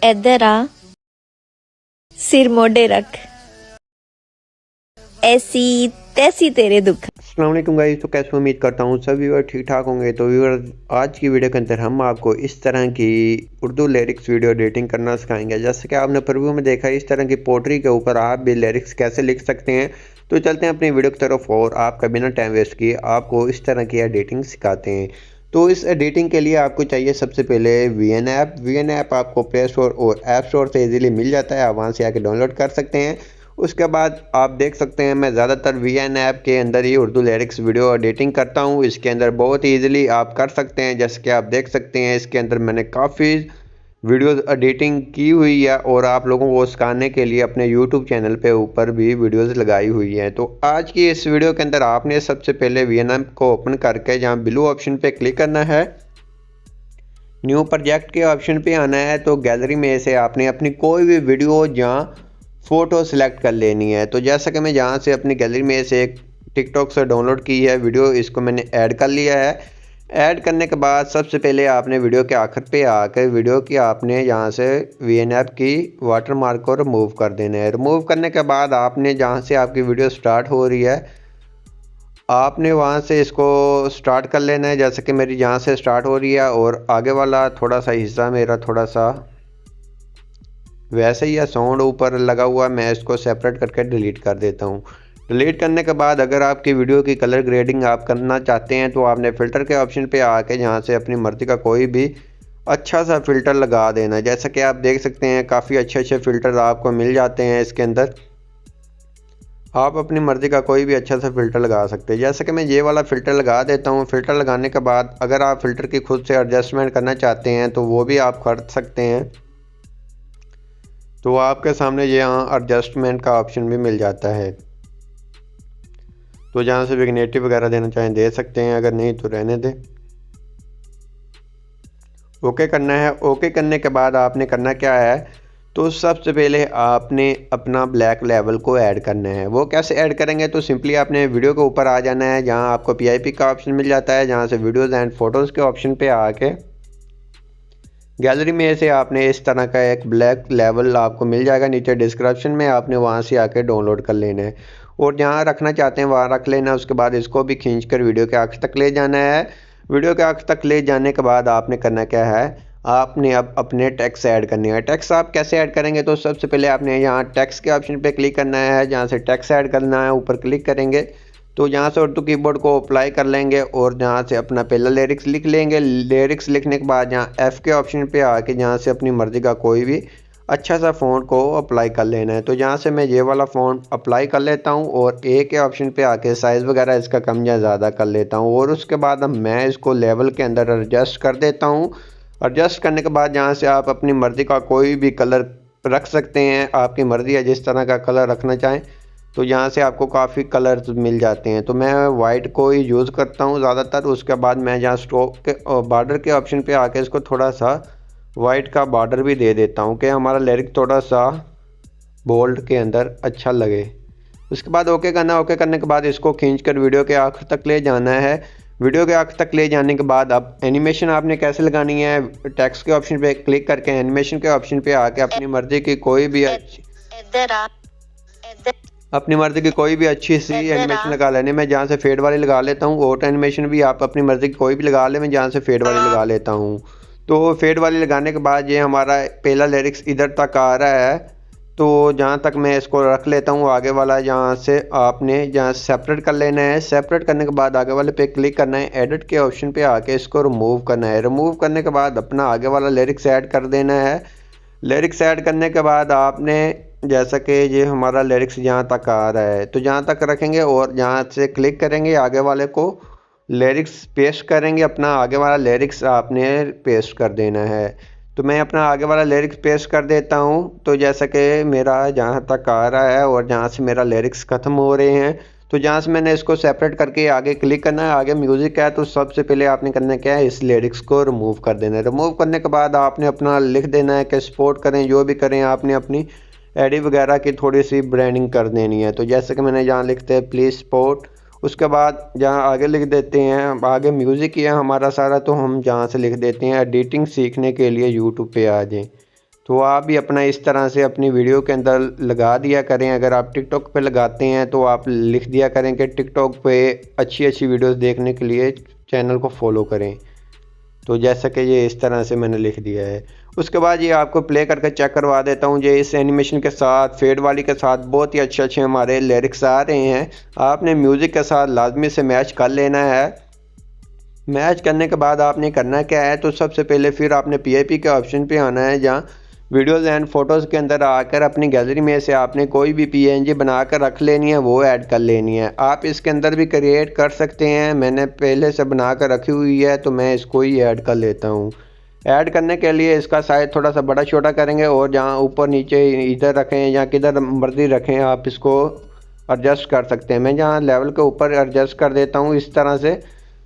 इधर आ, सिर मोड़े रख, ऐसी तैसी तेरे दुख। अस्सलाम वालेकुम गाइस। तो कैसे उम्मीद करता हूँ सभी व्यूअर ठीक ठाक होंगे। तो व्यूअर आज की वीडियो के अंदर हम आपको इस तरह की उर्दू लिरिक्स वीडियो एडिटिंग करना सिखाएंगे। जैसे कि आपने प्रीव्यू में देखा इस तरह की पोट्री के ऊपर आप भी लिरिक्स कैसे लिख सकते हैं। तो चलते हैं अपनी वीडियो की तरफ और आपका बिना टाइम वेस्ट किए आपको इस तरह की एडिटिंग सिखाते हैं। तो इस एडिटिंग के लिए आपको चाहिए सबसे पहले VN ऐप। VN ऐप आपको प्ले स्टोर और ऐप स्टोर से इजीली मिल जाता है, आप वहाँ से आके डाउनलोड कर सकते हैं। उसके बाद आप देख सकते हैं मैं ज़्यादातर VN ऐप के अंदर ही उर्दू लिरिक्स वीडियो एडिटिंग करता हूँ। इसके अंदर बहुत ही ईजिली आप कर सकते हैं। जैसे कि आप देख सकते हैं इसके अंदर मैंने काफ़ी वीडियोस एडिटिंग की हुई है और आप लोगों को सिखाने के लिए अपने YouTube चैनल पे ऊपर भी वीडियोस लगाई हुई है। तो आज की इस वीडियो के अंदर आपने सबसे पहले VN ऐप को ओपन करके जहाँ ब्लू ऑप्शन पे क्लिक करना है, न्यू प्रोजेक्ट के ऑप्शन पे आना है। तो गैलरी में से आपने अपनी कोई भी वीडियो जहाँ फ़ोटो सेलेक्ट कर लेनी है। तो जैसा कि मैं जहाँ से अपनी गैलरी में से एक टिकटॉक से डाउनलोड की है वीडियो, इसको मैंने ऐड कर लिया है। ऐड करने के बाद सबसे पहले आपने वीडियो के आखिर पे आकर वीडियो की आपने यहाँ से VN ऐप की वाटर मार्क को रिमूव कर देना है। रिमूव करने के बाद आपने जहाँ से आपकी वीडियो स्टार्ट हो रही है आपने वहाँ से इसको स्टार्ट कर लेना है। जैसे कि मेरी जहाँ से स्टार्ट हो रही है और आगे वाला थोड़ा सा हिस्सा मेरा थोड़ा सा वैसे ही है, साउंड ऊपर लगा हुआ, मैं इसको सेपरेट करके डिलीट कर देता हूँ। डिलीट करने के बाद अगर आपकी वीडियो की कलर ग्रेडिंग आप करना चाहते हैं तो आपने फ़िल्टर के ऑप्शन पे आके यहाँ से अपनी मर्ज़ी का कोई भी अच्छा सा फ़िल्टर लगा देना। जैसा कि आप देख सकते हैं काफ़ी अच्छे अच्छे फ़िल्टर आपको मिल जाते हैं इसके अंदर, आप अपनी मर्ज़ी का कोई भी अच्छा सा फ़िल्टर लगा सकते हैं। जैसे कि मैं ये वाला फ़िल्टर लगा देता हूँ। फ़िल्टर लगाने के बाद अगर आप फ़िल्टर की खुद से एडजस्टमेंट करना चाहते हैं तो वो भी आप कर सकते हैं। तो आपके सामने यहाँ एडजस्टमेंट का ऑप्शन भी मिल जाता है। तो जहाँ से विग्नेटिव वगैरह देना चाहें दे सकते हैं, अगर नहीं तो रहने दें। ओके करना है। ओके करने के बाद आपने करना क्या है, तो सबसे पहले आपने अपना ब्लैक लेवल को ऐड करना है। वो कैसे ऐड करेंगे, तो सिंपली आपने वीडियो के ऊपर आ जाना है जहाँ आपको PIP का ऑप्शन मिल जाता है, जहाँ से वीडियोज़ एंड फोटोज़ के ऑप्शन पे आके गैलरी में से आपने इस तरह का एक ब्लैक लेवल आपको मिल जाएगा नीचे डिस्क्रिप्शन में, आपने वहाँ से आके डाउनलोड कर लेना है और जहाँ रखना चाहते हैं वहाँ रख लेना है। उसके बाद इसको भी खींच कर वीडियो के आखिर तक ले जाना है। वीडियो के आखिर तक ले जाने के बाद आपने करना क्या है, आपने अब अपने टेक्स्ट ऐड करने हैं। टेक्स्ट आप कैसे ऐड करेंगे, तो सबसे पहले आपने यहाँ टेक्स्ट के ऑप्शन पे क्लिक करना है, जहाँ से टेक्स्ट ऐड करना है ऊपर क्लिक करेंगे तो यहाँ से उर्दू कीबोर्ड को अप्लाई कर लेंगे और जहाँ से अपना पहला लिरिक्स लिख लेंगे। लिरिक्स लिखने के बाद यहाँ F के ऑप्शन पे आके जहाँ से अपनी मर्ज़ी का कोई भी अच्छा सा फ़ॉन्ट को अप्लाई कर लेना है। तो जहाँ से मैं ये वाला फ़ॉन्ट अप्लाई कर लेता हूँ और A के ऑप्शन पे आके साइज़ वगैरह इसका कम या ज़्यादा कर लेता हूँ और उसके बाद अब मैं इसको लेवल के अंदर एडजस्ट कर देता हूँ। एडजस्ट करने के बाद यहाँ से आप अपनी मर्ज़ी का कोई भी कलर रख सकते हैं, आपकी मर्ज़ी है जिस तरह का कलर रखना चाहें। तो यहाँ से आपको काफ़ी कलर्स मिल जाते हैं। तो मैं वाइट को ही यूज़ करता हूँ ज़्यादातर। उसके बाद मैं जहाँ स्ट्रोक के बॉर्डर के ऑप्शन पे आके इसको थोड़ा सा वाइट का बॉर्डर भी दे देता हूँ कि हमारा लिरिक थोड़ा सा बोल्ड के अंदर अच्छा लगे। उसके बाद ओके करना। ओके करने के बाद इसको खींच कर वीडियो के आखिर तक ले जाना है। वीडियो के आखिर तक ले जाने के बाद अब एनिमेशन आपने कैसे लगानी है, टेक्स्ट के ऑप्शन पे क्लिक करके एनिमेशन के ऑप्शन पे आके अपनी मर्ज़ी की कोई भी अच्छी सी एनिमेशन लगा लेने। मैं जहाँ से फेड वाली लगा लेता हूँ। ऑटो एनिमेशन भी आप अपनी मर्ज़ी की कोई भी लगा ले, मैं जहाँ से फेड वाली लगा लेता हूँ। तो फेड वाली लगाने के बाद ये हमारा पहला लिरिक्स इधर तक आ रहा है, तो जहाँ तक मैं इसको रख लेता हूँ। आगे वाला जहाँ से आपने जहाँ सेपरेट कर लेना है। सेपरेट करने के बाद आगे वाले पे क्लिक करना है, एडिट के ऑप्शन पे आके इसको रिमूव करना है। रिमूव करने के बाद अपना आगे वाला लिरिक्स ऐड कर देना है। लिरिक्स ऐड करने के बाद आपने जैसा कि ये हमारा लिरिक्स यहाँ तक आ रहा है तो जहाँ तक रखेंगे और जहाँ से क्लिक करेंगे आगे वाले को लिरिक्स पेस्ट करेंगे। अपना आगे वाला लिरिक्स आपने पेस्ट कर देना है। तो मैं अपना आगे वाला लिरिक्स पेस्ट कर देता हूँ। तो जैसा कि मेरा जहाँ तक आ रहा है और जहाँ से मेरा लिरिक्स ख़त्म हो रहे हैं, तो जहाँ से मैंने इसको सेपरेट करके आगे क्लिक करना है। आगे म्यूज़िक है तो सबसे पहले आपने करना क्या है, इस लिरिक्स को रिमूव कर देना है। रिमूव करने के बाद आपने अपना लिख देना है कि सपोर्ट करें, जो भी करें आपने अपनी एडी वगैरह की थोड़ी सी ब्रांडिंग कर देनी है। तो जैसे कि मैंने यहाँ लिखते हैं प्लीज़ सपोर्ट। उसके बाद जहाँ आगे लिख देते हैं, आगे म्यूज़िक ही है हमारा सारा, तो हम जहाँ से लिख देते हैं एडिटिंग सीखने के लिए यूट्यूब पे आ जाएं। तो आप भी अपना इस तरह से अपनी वीडियो के अंदर लगा दिया करें। अगर आप टिकटॉक पे लगाते हैं तो आप लिख दिया करें कि टिकटॉक पे अच्छी अच्छी वीडियोस देखने के लिए चैनल को फॉलो करें। तो जैसा कि ये इस तरह से मैंने लिख दिया है। उसके बाद ये आपको प्ले करके चेक करवा देता हूँ। ये इस एनिमेशन के साथ फेड वाली के साथ बहुत ही अच्छे हमारे लिरिक्स आ रहे हैं। आपने म्यूज़िक के साथ लाजमी से मैच कर लेना है। मैच करने के बाद आपने करना क्या है, तो सबसे पहले फिर आपने PIP के ऑप्शन पे आना है, जहाँ वीडियोज़ एंड फ़ोटोज़ के अंदर आकर अपनी गैलरी में से आपने कोई भी PNG बनाकर रख लेनी है, वो ऐड कर लेनी है। आप इसके अंदर भी क्रिएट कर सकते हैं, मैंने पहले से बना कर रखी हुई है तो मैं इसको ही ऐड कर लेता हूँ। ऐड करने के लिए इसका साइज़ थोड़ा सा बड़ा छोटा करेंगे और जहाँ ऊपर नीचे इधर रखें या किधर मर्जी रखें आप इसको एडजस्ट कर सकते हैं। मैं जहाँ लेवल के ऊपर एडजस्ट कर देता हूँ इस तरह से।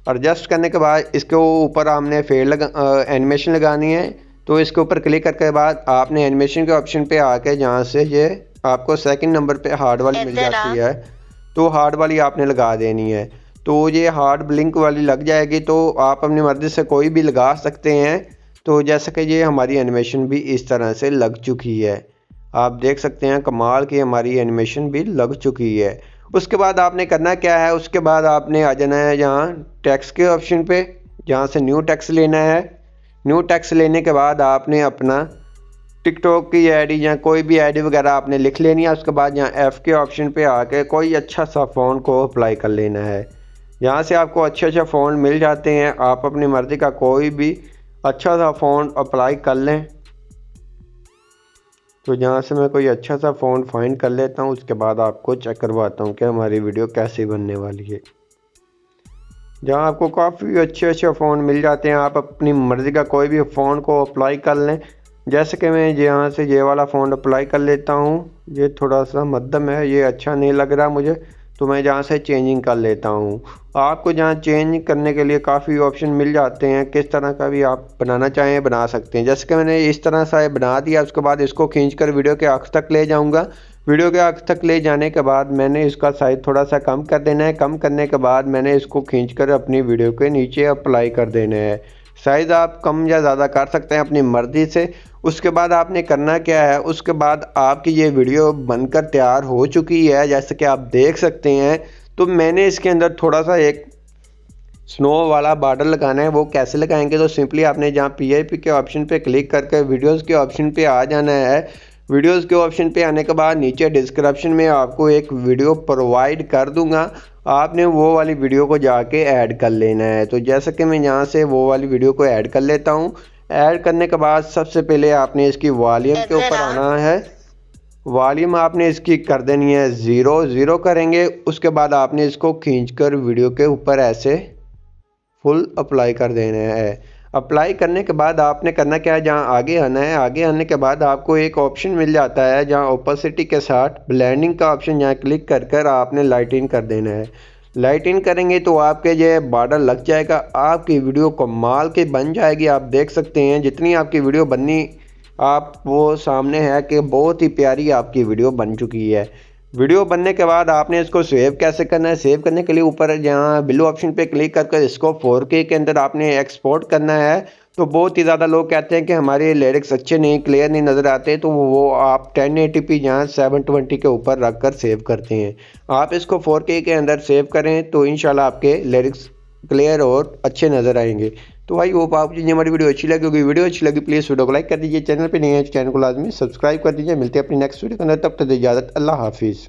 एडजस्ट करने के बाद इसके ऊपर हमने एनिमेशन लगानी है, तो इसके ऊपर क्लिक करने के बाद आपने एनिमेशन के ऑप्शन पे आके जहाँ से ये आपको सेकंड नंबर पे हार्ड वाली मिल जाती है, तो हार्ड वाली आपने लगा देनी है। तो ये हार्ड ब्लिंक वाली लग जाएगी, तो आप अपनी मर्ज़ी से कोई भी लगा सकते हैं। तो जैसा कि ये हमारी एनिमेशन भी इस तरह से लग चुकी है, आप देख सकते हैं कमाल की हमारी एनिमेशन भी लग चुकी है। उसके बाद आपने करना क्या है, उसके बाद आपने आ जाना है यहाँ टेक्स्ट के ऑप्शन पे, जहाँ से न्यू टेक्स्ट लेना है। न्यू टेक्स्ट लेने के बाद आपने अपना टिकटॉक की आईडी या कोई भी आईडी वगैरह आपने लिख लेनी है। उसके बाद यहाँ F के ऑप्शन पे आके कोई अच्छा सा फ़ॉन्ट को अप्लाई कर लेना है। यहाँ से आपको अच्छे फ़ॉन्ट मिल जाते हैं, आप अपनी मर्ज़ी का कोई भी अच्छा सा फ़ॉन्ट अप्लाई कर लें। तो यहाँ से मैं कोई अच्छा सा फ़ॉन्ट फाइंड कर लेता हूँ, उसके बाद आपको चेक करवाता हूँ कि हमारी वीडियो कैसे बनने वाली है। जहाँ आपको काफ़ी अच्छे फ़ॉन्ट मिल जाते हैं, आप अपनी मर्ज़ी का कोई भी फ़ॉन्ट को अप्लाई कर लें। जैसे कि मैं यहाँ से ये वाला फ़ॉन्ट अप्लाई कर लेता हूँ, ये थोड़ा सा मध्यम है, ये अच्छा नहीं लग रहा मुझे, तो मैं जहाँ से चेंजिंग कर लेता हूँ। आपको जहाँ चेंज करने के लिए काफ़ी ऑप्शन मिल जाते हैं, किस तरह का भी आप बनाना चाहें बना सकते हैं। जैसे कि मैंने इस तरह सा बना दिया, उसके बाद इसको खींचकर वीडियो के आखिर तक ले जाऊँगा। वीडियो के आखिर तक ले जाने के बाद मैंने इसका साइज़ थोड़ा सा कम कर देना है। कम करने के बाद मैंने इसको खींचकर अपनी वीडियो के नीचे अप्लाई कर देना है। साइज़ आप कम या ज़्यादा कर सकते हैं अपनी मर्ज़ी से। उसके बाद आपने करना क्या है, उसके बाद आपकी ये वीडियो बनकर तैयार हो चुकी है, जैसे कि आप देख सकते हैं। तो मैंने इसके अंदर थोड़ा सा एक स्नो वाला बॉर्डर लगाना है। वो कैसे लगाएंगे, तो सिंपली आपने जहाँ PIP के ऑप्शन पे क्लिक करके वीडियोस के ऑप्शन पे आ जाना है। वीडियोस के ऑप्शन पे आने के बाद नीचे डिस्क्रिप्शन में आपको एक वीडियो प्रोवाइड कर दूंगा, आपने वो वाली वीडियो को जाके ऐड कर लेना है। तो जैसे कि मैं यहाँ से वो वाली वीडियो को ऐड कर लेता हूँ। ऐड करने के बाद सबसे पहले आपने इसकी वॉल्यूम के ऊपर आना है। वॉल्यूम आपने इसकी कर देनी है 0 करेंगे। उसके बाद आपने इसको खींचकर वीडियो के ऊपर ऐसे फुल अप्लाई कर देना है। अप्लाई करने के बाद आपने करना क्या है, जहाँ आगे आना है। आगे आने के बाद आपको एक ऑप्शन मिल जाता है, जहाँ ओपेसिटी के साथ ब्लेंडिंग का ऑप्शन, यहाँ क्लिक कर आपने लाइट इन कर देना है। लाइट इन करेंगे तो आपके ये बॉर्डर लग जाएगा, आपकी वीडियो कमाल की बन जाएगी। आप देख सकते हैं जितनी आपकी वीडियो बननी आप वो सामने है कि बहुत ही प्यारी आपकी वीडियो बन चुकी है। वीडियो बनने के बाद आपने इसको सेव कैसे करना है, सेव करने के लिए ऊपर जहाँ ब्लू ऑप्शन पे क्लिक करके इसको 4K के अंदर आपने एक्सपोर्ट करना है। तो बहुत ही ज़्यादा लोग कहते हैं कि हमारे लिरिक्स अच्छे नहीं, क्लियर नहीं नज़र आते, तो वो आप 1080p जहाँ 720 के ऊपर रख कर सेव करते हैं। आप इसको 4K के अंदर सेव करें तो इंशाल्लाह आपके लिरिक्स क्लियर और अच्छे नज़र आएंगे। तो भाई होप आपको ये हमारी वीडियो अच्छी लगी होगी। वीडियो अच्छी लगी प्लीज़ वीडियो को लाइक कर दीजिए, चैनल पे नहीं है चैनल को लाजमी सब्सक्राइब कर दीजिए। मिलते हैं अपनी नेक्स्ट वीडियो के अंदर, तब तक इजाज़त, अल्लाह हाफिज़।